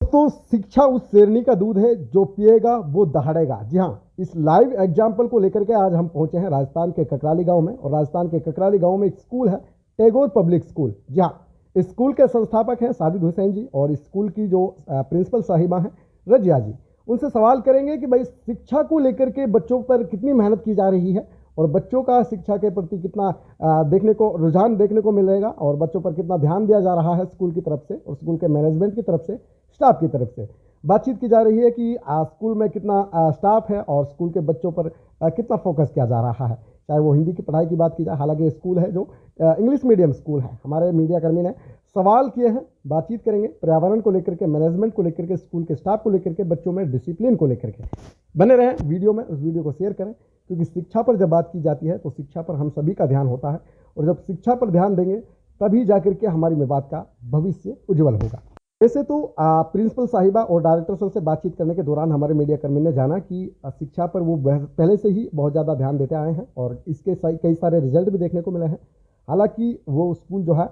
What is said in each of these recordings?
दोस्तों, शिक्षा उस शेरनी का दूध है जो पिएगा वो दहाड़ेगा। जी हाँ, इस लाइव एग्जाम्पल को लेकर के आज हम पहुंचे हैं राजस्थान के ककराली गांव में। और राजस्थान के ककराली गांव में एक स्कूल है, टैगोर पब्लिक स्कूल। जी हाँ, इस स्कूल के संस्थापक हैं साजिद हुसैन जी, और इस स्कूल की जो प्रिंसिपल साहिबा हैं रजिया जी। उनसे सवाल करेंगे कि भाई शिक्षा को लेकर के बच्चों पर कितनी मेहनत की जा रही है और बच्चों का शिक्षा के प्रति कितना रुझान देखने को मिलेगा, और बच्चों पर कितना ध्यान दिया जा रहा है स्कूल की तरफ से और स्कूल के मैनेजमेंट की तरफ से, स्टाफ की तरफ से। बातचीत की जा रही है कि स्कूल में कितना स्टाफ है और स्कूल के बच्चों पर कितना फोकस किया जा रहा है, चाहे वो हिंदी की पढ़ाई की बात की जाए। हालांकि स्कूल है जो इंग्लिश मीडियम स्कूल है। हमारे मीडिया कर्मी ने सवाल किए हैं, बातचीत करेंगे पर्यावरण को लेकर के, मैनेजमेंट को लेकर के, स्कूल के स्टाफ को लेकर के, बच्चों में डिसिप्लिन को लेकर के। बने रहें वीडियो में, उस वीडियो को शेयर करें, क्योंकि शिक्षा पर जब बात की जाती है तो शिक्षा पर हम सभी का ध्यान होता है, और जब शिक्षा पर ध्यान देंगे तभी जाकर के हमारी मेवात का भविष्य उज्जवल होगा। वैसे तो प्रिंसिपल साहिबा और डायरेक्टर सर से बातचीत करने के दौरान हमारे मीडिया कर्मी ने जाना कि शिक्षा पर वो पहले से ही बहुत ज़्यादा ध्यान देते आए हैं और इसके कई सारे रिजल्ट भी देखने को मिले हैं। हालांकि वो स्कूल जो है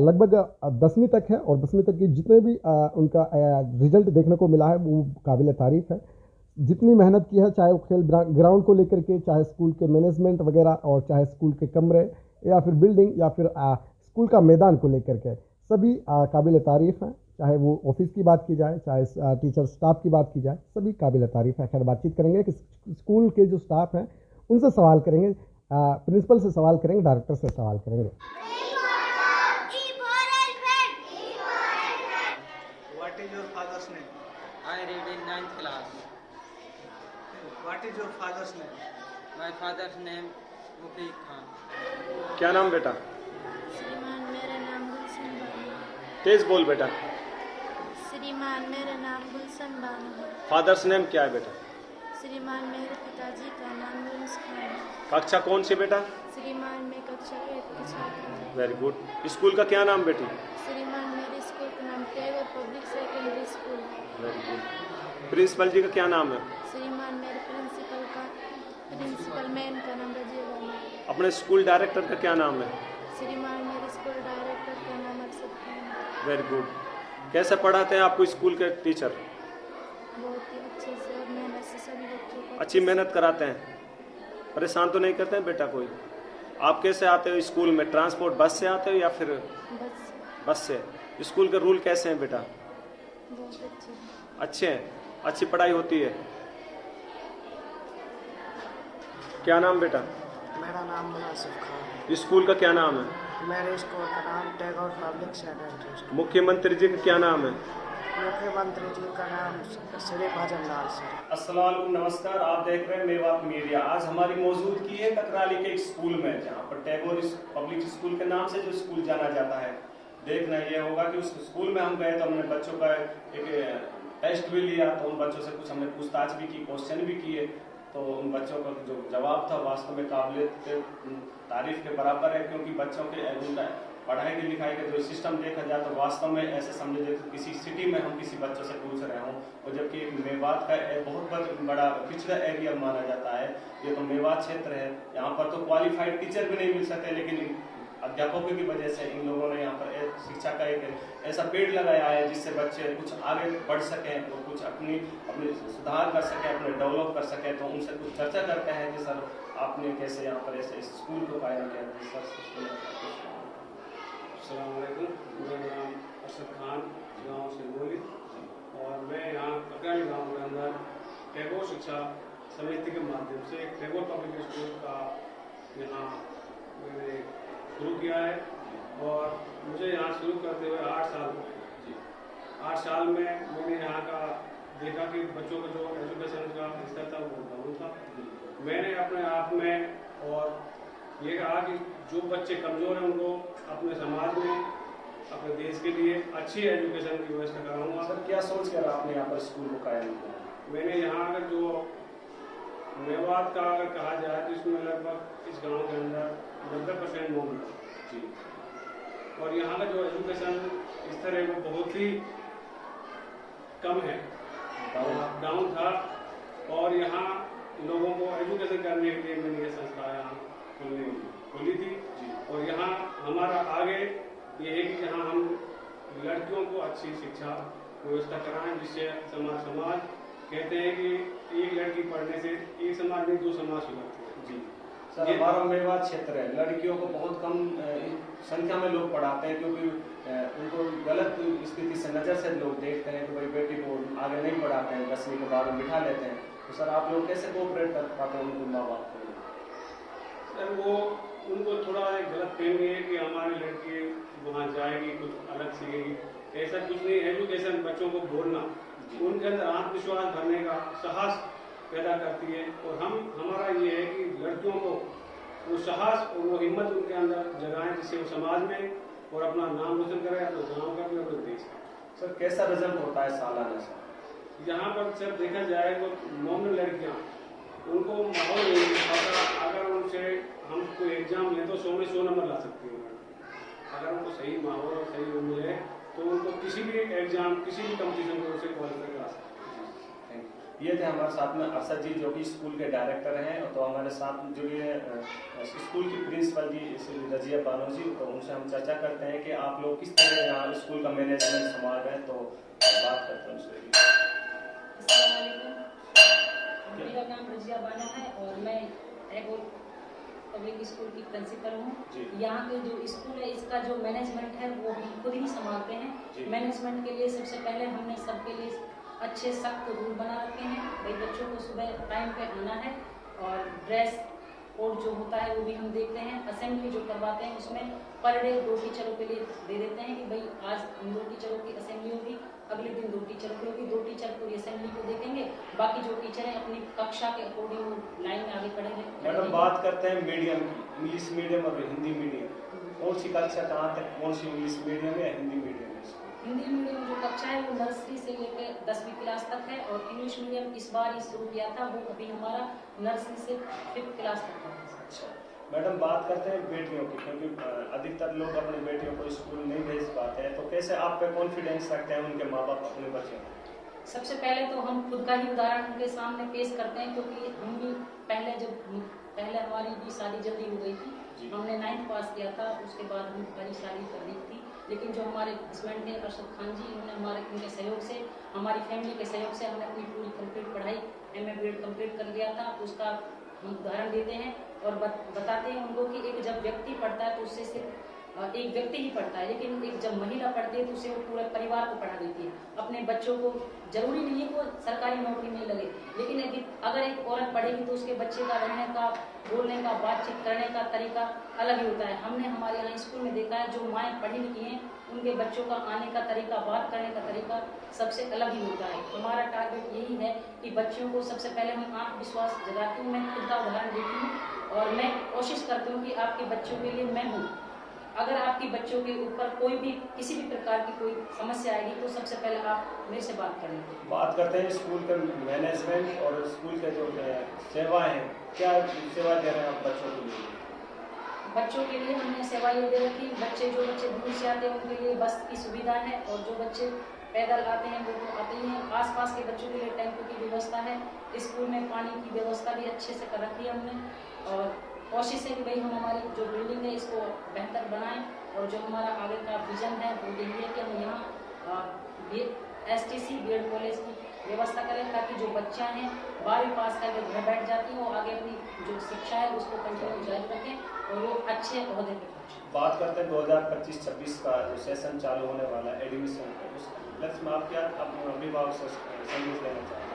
लगभग 10वीं तक है, और 10वीं तक की जितने भी उनका रिजल्ट देखने को मिला है वो काबिल तारीफ़ है। जितनी मेहनत की है, चाहे वो खेल ग्राउंड को लेकर के, चाहे स्कूल के मैनेजमेंट वगैरह, और चाहे स्कूल के कमरे या फिर बिल्डिंग या फिर स्कूल का मैदान को लेकर के, सभी काबिल तारीफ़ हैं। चाहे वो ऑफिस की बात की जाए, चाहे टीचर स्टाफ की बात की जाए, सभी काबिल तारीफ़ है। खैर, बातचीत करेंगे कि स्कूल के जो स्टाफ हैं उनसे सवाल करेंगे, प्रिंसिपल से सवाल करेंगे, डायरेक्टर से सवाल करेंगे। What is your father's name? I read in 9th class. What is your father's name? My father's name Mukesh Khan. क्या नाम बेटा? श्रीमान मेरा नाम गुलशन बानो है। तेज बोल बेटा। श्रीमान मेरा नाम गुलशन बानो है। फादर्स नेम क्या है बेटा? श्रीमान मेरे पिताजी का नाम यूनुस खान है। कक्षा कौन सी बेटा? श्रीमान मैं कक्षा 8 की छात्र हूँ। Very good. स्कूल का क्या नाम बेटी? श्रीमान मेरे स्कूल का नाम टैगोर पब्लिक सेकेंडरी स्कूल है। Very good. प्रिंसिपल जी का क्या नाम है? श्रीमान मेरे प्रिंसिपल मैन का नाम रजिया है। अपने स्कूल डायरेक्टर का क्या नाम है? श्रीमान मेरे स्कूल डायरेक्टर का नाम अरशद खान है। Very good. कैसे पढ़ाते हैं आपको स्कूल के टीचर? बहुत ही अच्छे से और मेहनत से सभी बच्चों को अच्छी मेहनत कराते हैं, परेशान तो नहीं करते हैं बेटा कोई? आप कैसे आते हो स्कूल में? ट्रांसपोर्ट बस से आते हो या फिर? बस से। स्कूल के रूल कैसे हैं बेटा? बहुत अच्छे हैं। अच्छे हैं, अच्छी पढ़ाई होती है। क्या नाम बेटा? मेरा नाम मुनासिफ खान है। स्कूल का क्या नाम है? मेरे स्कूल का नाम टैगोर पब्लिक सेकेंडरी स्कूल। मुख्यमंत्री जी का क्या नाम है? मुख्यमंत्री जी का नाम श्री भजनलाल सर। अस्सलाम वालेकुम, नमस्कार। आप देख रहे हैं मेवात मीडिया। आज हमारी मौजूदगी है ककराली के एक स्कूल में, जहाँ पर टैगोर पब्लिक स्कूल के नाम से जो स्कूल जाना जाता है। देखना ये होगा कि उस स्कूल में हम गए तो हमने बच्चों का एक टेस्ट भी लिया, तो उन बच्चों से कुछ हमने पूछताछ भी की, क्वेश्चन भी किए। तो उन बच्चों का जो जवाब था वास्तव में काबिल तारीफ के बराबर है, क्योंकि बच्चों के पढ़ाई की लिखाई का जो सिस्टम देखा जाए तो वास्तव में ऐसे समझे जैसे किसी सिटी में हम किसी बच्चों से पूछ रहे हों, और जबकि एक मेवात का बहुत बड़ा पिछड़ा एरिया माना जाता है। ये तो मेवात क्षेत्र है, यहाँ पर तो क्वालिफाइड टीचर भी नहीं मिल सकते, लेकिन अध्यापकों की वजह से इन लोगों ने यहाँ पर शिक्षा का एक ऐसा पेड़ लगाया है जिससे बच्चे कुछ आगे बढ़ सकें और कुछ अपनी सुधार कर सकें, अपने डेवलप कर सकें। तो उनसे कुछ चर्चा करते हैं कि सर आपने कैसे यहाँ पर ऐसे स्कूल को कायम किया। अस्सलाम वालेकुम, मेरा नाम अरशद खान, गाँव से बोली, और मैं यहाँ ककराली गाँव के अंदर टैगोर शिक्षा समिति के माध्यम से एक टैगोर पब्लिक स्कूल का यहाँ मैंने शुरू किया है। और मुझे यहाँ शुरू करते हुए 8 साल हो गए। 8 साल में मैंने यहाँ का देखा कि बच्चों का जो एजुकेशन का स्तर था वो डाउन था। मैंने अपने आप में और ये कहा कि जो बच्चे कमज़ोर हैं उनको अपने समाज में, अपने देश के लिए अच्छी एजुकेशन की व्यवस्था कराऊंगा। सर क्या सोच कर आपने यहाँ पर स्कूल को कायम किया? मैंने यहाँ का जो मेवात का अगर कहा जाए तो इसमें लगभग इस गांव के अंदर 90% नॉन जी, और यहाँ का जो एजुकेशन स्तर है वो बहुत ही कम है, डाउन था। और यहाँ लोगों को एजुकेशन करने के लिए मैंने ये संस्था यहाँ खोली थी जी। और यहाँ हमारा आगे ये है कि यहाँ हम लड़कियों को अच्छी शिक्षा व्यवस्था कराएं, जिससे समाज कहते हैं कि एक लड़की पढ़ने से एक समाज नहीं 2 समाज सुधरते हैं। जी सर, हमारा मेवात क्षेत्र है, लड़कियों को बहुत कम संख्या में लोग पढ़ाते हैं, क्योंकि उनको गलत स्थिति से नज़र से लोग देखते हैं कि भाई बेटी को आगे नहीं पढ़ाते हैं, 10वीं के बाद बिठा लेते हैं। तो सर आप लोग कैसे कोऑपरेट कर पाते हैं उनको माँ बाप को? सर वो उनको थोड़ा गलत फहमी है कि हमारी लड़की वहाँ जाएगी कुछ अलग सीखेगी, ऐसा कुछ नहीं। एजुकेशन बच्चों को बोलना, उनके अंदर आत्मविश्वास भरने का साहस पैदा करती है। और हमारा ये है कि लड़कियों को वो साहस और वो हिम्मत उनके अंदर जगाएं, जिससे वो समाज में और अपना नाम रोशन करें, अपने गाँव का भी, अपने देश का। सर कैसा रिजल्ट होता है सालाना से? यहाँ पर सर देखा जाए तो नॉर्मल लड़कियाँ, उनको माहौल नहीं पता, अगर उनसे हम कोई एग्जाम लें तो 100 में 100 नंबर ला सकती हैं। अगर उनको सही माहौल और सही मिले तो उनको किसी भी एग्जाम, किसी भी कंपटीशन में उसे क्वालिफाई करा सकते हैं। ये थे हमारे साथ में अरशद जी, जो कि स्कूल के डायरेक्टर हैं। तो हमारे साथ जुड़े स्कूल की प्रिंसिपल जी रजिया बानो जी, तो उनसे हम चर्चा करते हैं कि आप लोग किस तरह यहाँ स्कूल का मैनेजमेंट संभाल रहे हैं। तो बात करते हैं उनसे। मेरा नाम रजिया बानो है और मैं टैगोर पब्लिक स्कूल की प्रिंसिपल हूँ। यहाँ के जो स्कूल है इसका जो मैनेजमेंट है वो हम खुद ही संभालते हैं। मैनेजमेंट के लिए सबसे पहले हमने सबके लिए अच्छे सख्त रूल बना रखे हैं। भाई बच्चों को सुबह टाइम पे आना है और ड्रेस कोड जो होता है वो भी हम देखते हैं। असेंबली जो करवाते हैं उसमें पर डे 2 टीचरों के लिए दे देते हैं कि भाई आज इन 2 टीचरों की असेंबली होगी, अगले दिन 2 टीचरों की होगी। 2 टीचर पूरी असेंबली को देखेंगे, बाकी जो टीचर हैं अपनी कक्षा के अकॉर्डिंग लाइन में आगे खड़े। मैडम बात करते हैं मीडियम की, इंग्लिश मीडियम और हिंदी मीडियम, कौन सी कक्षा कहाँ तक, कौन सी इंग्लिश मीडियम या हिंदी मीडियम? हिंदी मीडियम जो कक्षा है वो नर्सरी से लेकर 10वीं क्लास तक है और इंग्लिश मीडियम इस बार ही शुरू किया था, वो अभी हमारा नर्सरी से 5th क्लास तक है। अच्छा मैडम, बात करते हैं बेटियों की, क्योंकि अधिकतर लोग अपनी बेटियों को स्कूल नहीं भेज पाते हैं, तो कैसे आप पे कॉन्फिडेंस रखते हैं उनके माँ बाप अपने बच्चों को? सबसे पहले तो हम खुद का ही उदाहरण उनके सामने पेश करते हैं, क्योंकि हम भी पहले हमारी भी शादी जल्दी हो गई थी। हमने 9th पास किया था, उसके बाद हम हमारी शादी कर दी थी। लेकिन जो हमारे हस्बैंड थे अरशद खान जी, उन्होंने उनके सहयोग से, हमारी फैमिली के सहयोग से हमने अपनी पूरी कंप्लीट पढ़ाई MA BEd कंप्लीट कर लिया था। उसका हम उदाहरण देते हैं और बताते हैं उनको कि एक जब व्यक्ति पढ़ता है तो उससे सिर्फ एक व्यक्ति ही पढ़ता है, लेकिन एक जब महिला पढ़ती है तो उसे वो पूरे परिवार को पढ़ा देती है। अपने बच्चों को जरूरी नहीं है कि वो सरकारी नौकरी में लगे, लेकिन अगर एक औरत पढ़ेगी तो उसके बच्चे का रहने का, बोलने का, बातचीत करने का तरीका अलग ही होता है। हमने हमारे यहाँ स्कूल में देखा है, जो माएँ पढ़ी लिखी हैं उनके बच्चों का आने का तरीका, बात करने का तरीका सबसे अलग ही होता है। हमारा टारगेट यही है कि बच्चों को सबसे पहले हम आत्मविश्वास जगाती हूँ। मैं खुद का उदाहरण देती हूँ और मैं कोशिश करती हूँ कि आपके बच्चों के लिए मैं हूँ। अगर आपके बच्चों के ऊपर कोई भी किसी भी प्रकार की कोई समस्या आएगी तो सबसे पहले आप मेरे से बात करेंगे। बात करते हैं स्कूल के मैनेजमेंट और स्कूल के जो सेवाएं हैं, क्या सेवा दे रहे हैं आप बच्चों के लिए? बच्चों के लिए हमने सेवा ये दे रखी, जो बच्चे दूर से आते हैं उनके लिए बस की सुविधा है और जो बच्चे पैदल आते हैं वो तो आते ही हैं। आसपास के बच्चों के लिए टेम्पो की व्यवस्था है। स्कूल में पानी की व्यवस्था भी अच्छे से कर रखी है हमने और कोशिश है कि भाई हम हमारी जो बिल्डिंग है इसको बेहतर बनाएं और जो हमारा आगे का विजन है वो यही है कि हम यहाँ STC BEd कॉलेज की व्यवस्था करें, ताकि जो बच्चा हैं 12वीं पास करके घर बैठ जाती हैं और आगे अपनी जो शिक्षा है उसको कंटिन्यू जारी रखें और वो अच्छे ओहदे पर पहुँचें। बात करते हैं 2025-26 का जो सेशन चालू होने वाला है एडमिशन का, उस लक्ष्य में आप क्या अपने अभिभावक से संदेश देना चाहते हैं?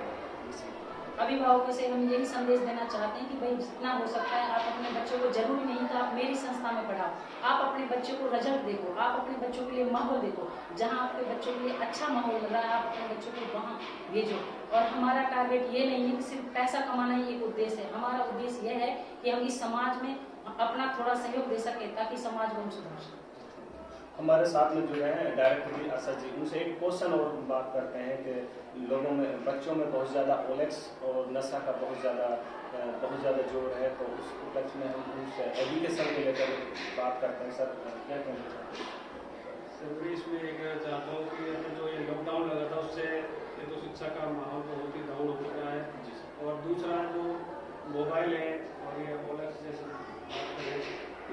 अभिभावकों से हम यही संदेश देना चाहते हैं कि भाई जितना हो सकता है आप अपने बच्चों को, जरूरी नहीं कि आप मेरी संस्था में पढ़ाओ, आप अपने बच्चों को रिजल्ट देखो, आप अपने बच्चों के लिए माहौल देखो, जहां आपके बच्चों के लिए अच्छा माहौल मिल रहा है आप अपने बच्चों को वहां भेजो। और हमारा टारगेट ये नहीं है कि सिर्फ पैसा कमाना ही एक उद्देश्य है। हमारा उद्देश्य यह है कि हम इस समाज में अपना थोड़ा सहयोग दे सके ताकि समाज को हम सुधार सकें। हमारे साथ में जुड़े हैं डायरेक्टर जी अरशद जी, उनसे एक क्वेश्चन और बात करते हैं कि लोगों में, बच्चों में बहुत ज़्यादा ओलेक्स और नशा का बहुत ज़्यादा जोर है, तो उस उपलक्ष्य में हम उनसे एजुकेशन को लेकर बात करते हैं। सर क्या कहना चाहते हैं? सर इसमें ये कहना चाहता हूँ कि जो ये लॉकडाउन लगा था उससे ये तो शिक्षा का माहौल बहुत ही डाउन हो चुका है, और दूसरा जो मोबाइल है और ये ओलेक्स जैसे बात करें,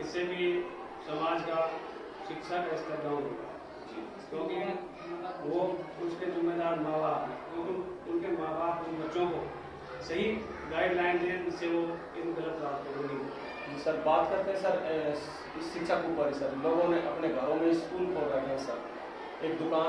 इससे भी समाज का शिक्षा का स्तर डाउन होगा, क्योंकि वो उसके जिम्मेदार माँ बाप हैं, तो उनके माँ बाप उन बच्चों को सही गाइडलाइन दें जिससे वो इन गलत रास्तों को नहीं जी सर, बात करते हैं सर इस शिक्षा के ऊपर ही सर। लोगों ने अपने घरों में स्कूल खोल रखे हैं सर, एक दुकान